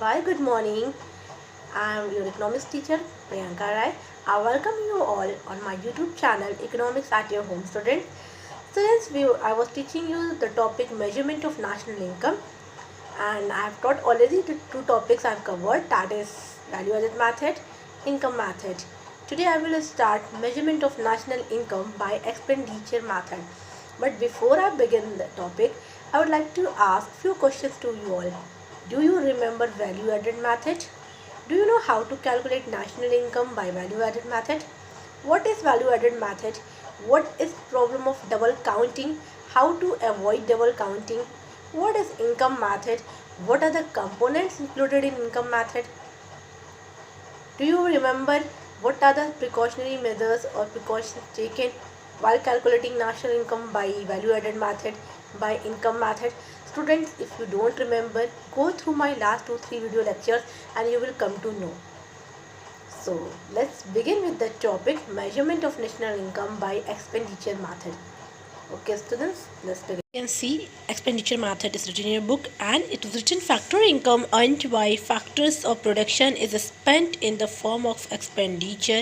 Very good morning. I am your economics teacher Priyanka Rai. I welcome you all on my YouTube channel Economics at Your Home. I was teaching you the topic measurement of national income, and I have taught already the two topics I have covered, that is value added method, income method. Today I will start measurement of national income by expenditure method. But before I begin the topic, I would like to ask few questions to you all. Do you remember value added method? Do you know how to calculate national income by value added method? What is value added method? What is problem of double counting? How to avoid double counting? What is income method? What are the components included in income method? Do you remember what are the precautionary measures or precautions taken while calculating national income by value added method, by income method? Students, if you don't remember, go through my last 2-3 video lectures and you will come to know. So let's begin with the topic measurement of national income by expenditure method. Okay students, let's begin. You can see expenditure method is written in your book, and it is written factor income earned by factors of production is spent in the form of expenditure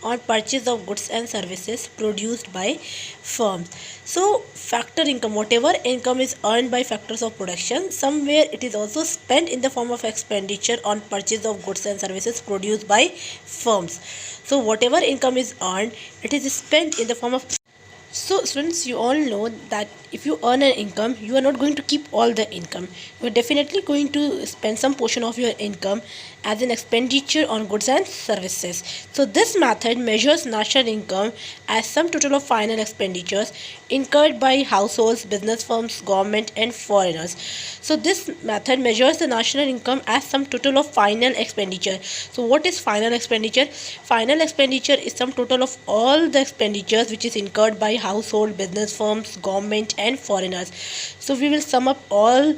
on purchase of goods and services produced by firms. So factor income, whatever income is earned by factors of production, somewhere it is also spent in the form of expenditure on purchase of goods and services produced by firms. So whatever income is earned, it is spent in the form of. So students, you all know that if you earn an income, you are not going to keep all the income. You are definitely going to spend some portion of your income as an expenditure on goods and services. So this method measures national income as sum total of final expenditures incurred by households, business firms, government and foreigners. So this method measures the national income as sum total of final expenditure. So what is final expenditure? Final expenditure is sum total of all the expenditures which is incurred by household, business firms, government and foreigners. So we will sum up all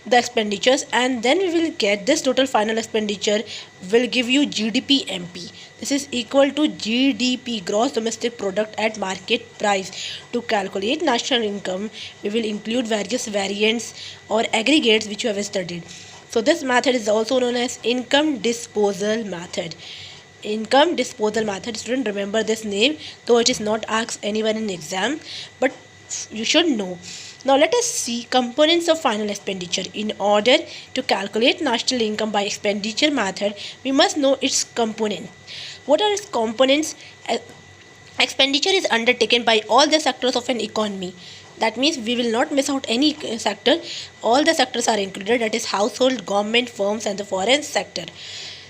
the expenditures and then we will get this total final expenditure will give you GDP MP. This is equal to GDP, gross domestic product at market price. To calculate national income, we will include various variants or aggregates which you have studied. So this method is also known as income disposal method. Income disposal method. Student, remember this name, though it is not asked anyone in exam, but you should know. Now let us see components of final expenditure. In order to calculate national income by expenditure method, we must know its component. What are its components? Expenditure is undertaken by all the sectors of an economy. That means we will not miss out any sector. All the sectors are included, that is household, government, firms and the foreign sector.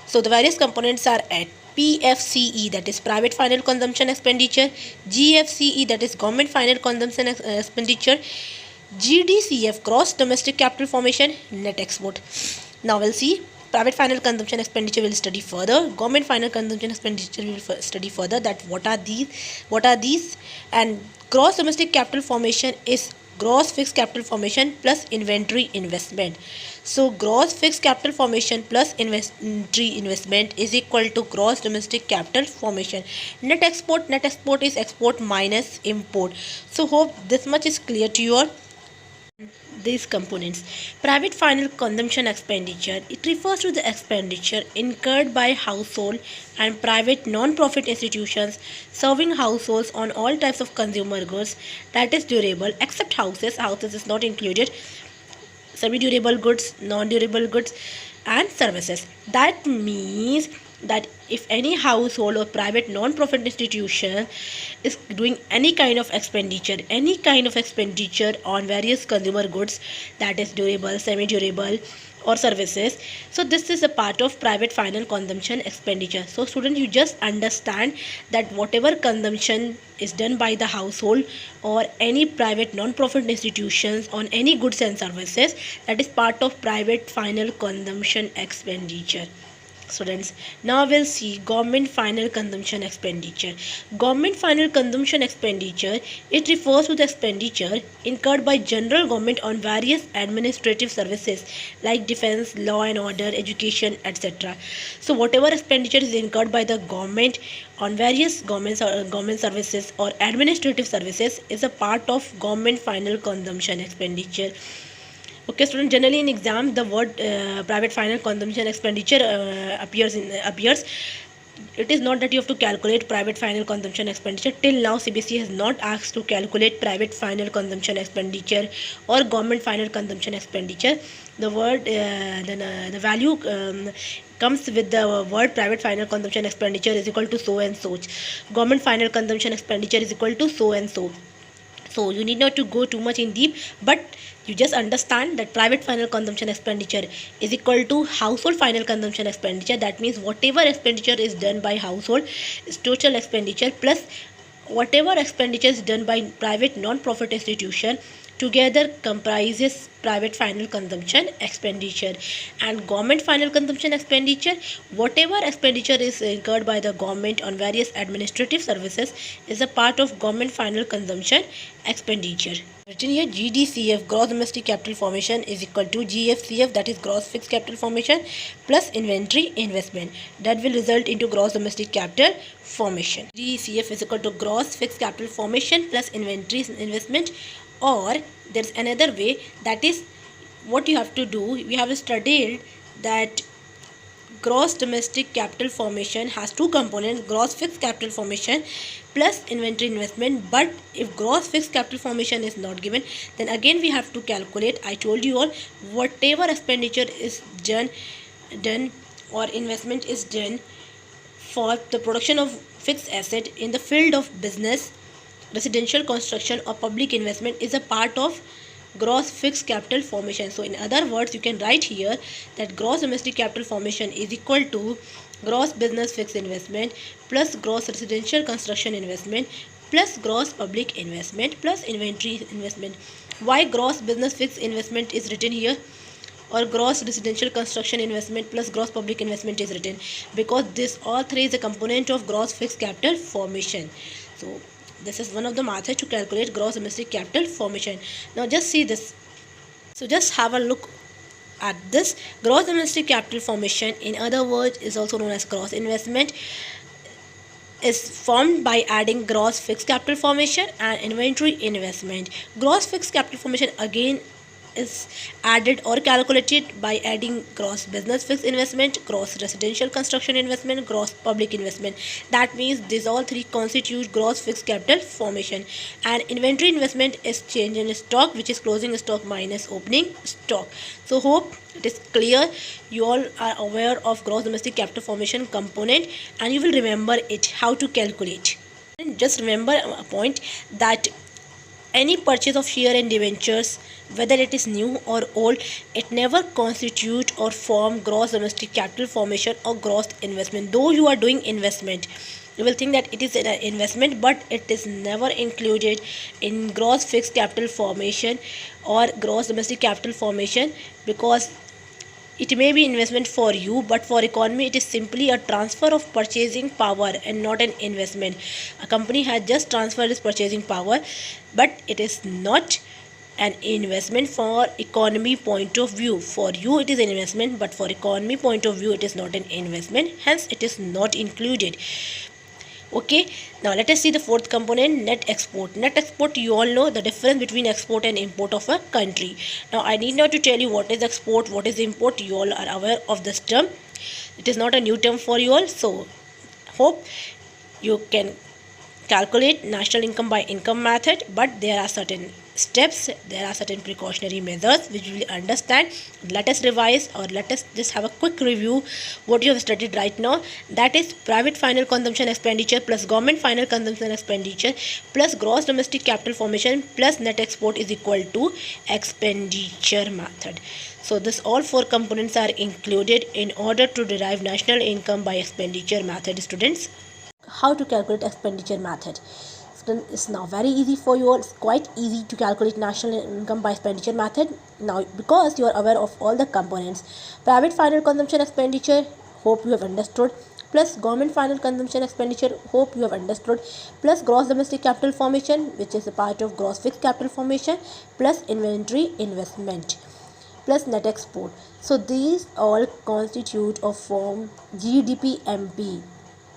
So the various components are at PFCE, that is private final consumption expenditure, GFCE, that is government final consumption expenditure, GDCF, gross domestic capital formation, net export. Now we'll see private final consumption expenditure will study further, government final consumption expenditure will study further, that what are these, and gross domestic capital formation is gross fixed capital formation plus inventory investment. So gross fixed capital formation plus inventory investment is equal to gross domestic capital formation. Net export is export minus import. So hope this much is clear to you all. These components. Private final consumption expenditure, it refers to the expenditure incurred by household and private non-profit institutions serving households on all types of consumer goods, that is durable except houses is not included, semi-durable goods, non-durable goods and services. That means that if any household or private non-profit institution is doing any kind of expenditure on various consumer goods, that is durable, semi-durable or services, so this is a part of private final consumption expenditure. So student, you just understand that whatever consumption is done by the household or any private non-profit institutions on any goods and services, that is part of private final consumption expenditure. Students, now we'll see government final consumption expenditure. Government final consumption expenditure, it refers to the expenditure incurred by general government on various administrative services like defense, law and order, education, etc. So whatever expenditure is incurred by the government on various government services or administrative services is a part of government final consumption expenditure. Okay, student. Generally in exam, the word private final consumption expenditure appears. It is not that you have to calculate private final consumption expenditure. Till now, CBSE has not asked to calculate private final consumption expenditure or government final consumption expenditure. The word, the value comes with the word private final consumption expenditure is equal to so and so. Government final consumption expenditure is equal to so and so. So you need not to go too much in deep, but you just understand that private final consumption expenditure is equal to household final consumption expenditure. That means whatever expenditure is done by household is total expenditure plus whatever expenditure is done by private non-profit institution together comprises private final consumption expenditure. And government final consumption expenditure, whatever expenditure is incurred by the government on various administrative services is a part of government final consumption expenditure. Written here, GDCF, gross domestic capital formation, is equal to GFCF, that is gross fixed capital formation, plus inventory investment, that will result into gross domestic capital formation. GDCF is equal to gross fixed capital formation plus inventory investment. Or there's another way, that is what you have to do. We have studied that gross domestic capital formation has two components, gross fixed capital formation plus inventory investment. But if gross fixed capital formation is not given, then again we have to calculate. I told you all, whatever expenditure is done or investment is done for the production of fixed asset in the field of business, residential construction or public investment is a part of gross fixed capital formation. So in other words, you can write here that gross domestic capital formation is equal to gross business fixed investment plus gross residential construction investment plus gross public investment plus inventory investment. Why gross business fixed investment is written here or gross residential construction investment plus gross public investment is written? Because this all three is a component of gross fixed capital formation. So this is one of the methods to calculate gross domestic capital formation. Now just see this. So just have a look at this. Gross domestic capital formation, in other words, is also known as gross investment, is formed by adding gross fixed capital formation and inventory investment. Gross fixed capital formation again is added or calculated by adding gross business fixed investment, gross residential construction investment, gross public investment. That means these all three constitute gross fixed capital formation. And inventory investment is change in stock, which is closing stock minus opening stock. So hope it is clear. You all are aware of gross domestic capital formation component and you will remember it, how to calculate. And just remember a point, that any purchase of share and debentures, whether it is new or old, it never constitute or form gross domestic capital formation or gross investment. Though you are doing investment, you will think that it is an investment, but it is never included in gross fixed capital formation or gross domestic capital formation, because it may be investment for you, but for economy it is simply a transfer of purchasing power and not an investment. A company has just transferred its purchasing power, but it is not an investment for economy point of view. For you it is an investment, but for economy point of view it is not an investment, hence it is not included. Okay, now let us see the fourth component, net export. Net export, you all know the difference between export and import of a country. Now I need not to tell you what is export, what is import. You all are aware of this term. It is not a new term for you all. So hope you can calculate national income by income method, but there are certain steps, there are certain precautionary measures which we will understand. Let us revise, or let us just have a quick review what you have studied right now. That is private final consumption expenditure plus government final consumption expenditure plus gross domestic capital formation plus net export is equal to expenditure method. So this all four components are included in order to derive national income by expenditure method. Students, how to calculate expenditure method? It's now very easy for you all. It's quite easy to calculate national income by expenditure method now, because you are aware of all the components. Private final consumption expenditure, hope you have understood, plus government final consumption expenditure, hope you have understood, plus gross domestic capital formation, which is a part of gross fixed capital formation, plus inventory investment, plus net export. So these all constitute or form GDP-MP.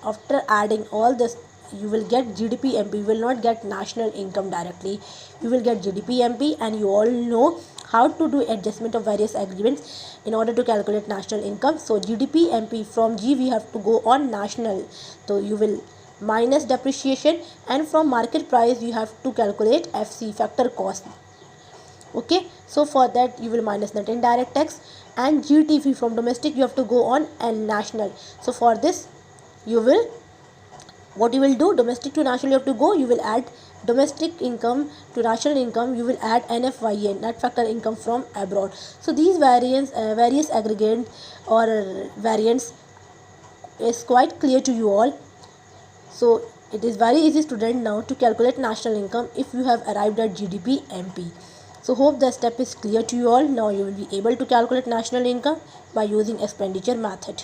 After adding all this, you will get GDP-MP. You will not get national income directly. You will get GDP-MP, and you all know how to do adjustment of various agreements in order to calculate national income. So GDP MP, from G we have to go on national, so you will minus depreciation, and from market price you have to calculate FC, factor cost. Okay, so for that you will minus net indirect tax, and GTV from domestic you have to go on and national. So for this you will, what you will do, domestic to national you have to go, you will add domestic income to national income, you will add NFYA, net factor income from abroad. So these various aggregate or variants is quite clear to you all. So it is very easy, student, now to calculate national income if you have arrived at GDP MP. So hope the step is clear to you all. Now you will be able to calculate national income by using expenditure method.